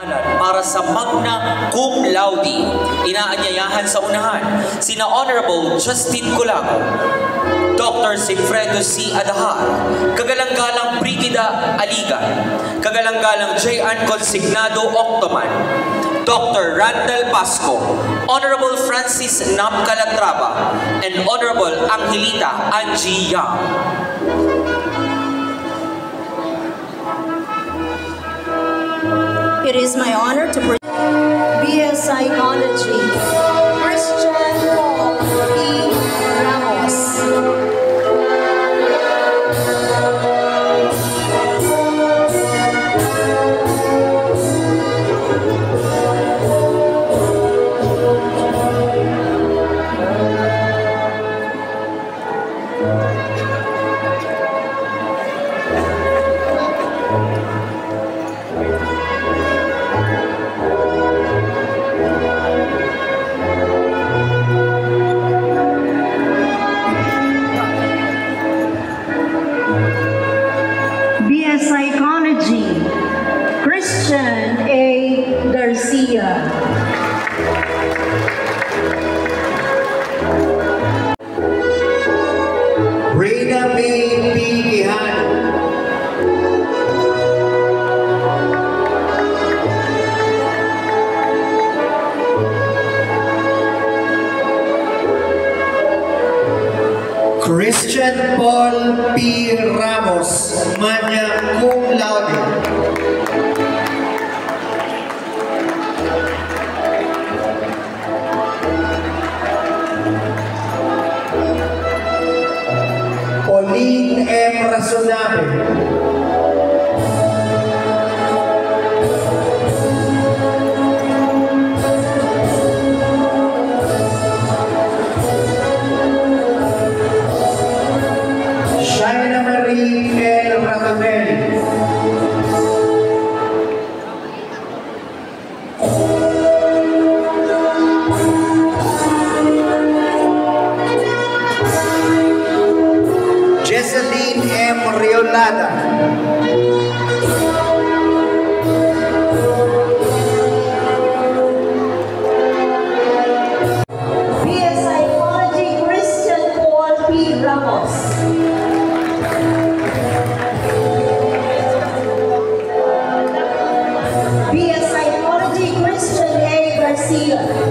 Para sa magna cum laude, inaanyayahan sa unahan sina Honorable Justin Colaco, Dr. Sigfredo C. Adahar, Kagalang-galang Brigida Aligan, Kagalang-galang J.N. Consignado Octoman, Dr. Randall Pasco, Honorable Francis Nap Calatrava, and Honorable Angelita Angie Yang. It is my honor to present BS Psychology, Christian Paul E. Ramos. Psychology, Christian A. Garcia. Reyna May P. Quijano. Christian Paul P. Ramos, magna cum laude. Pauline M. Razonable. Jesseline M. Riolada. BS Psychology, Christian Paul P. Ramos. BS Psychology, Christian A. Garcia.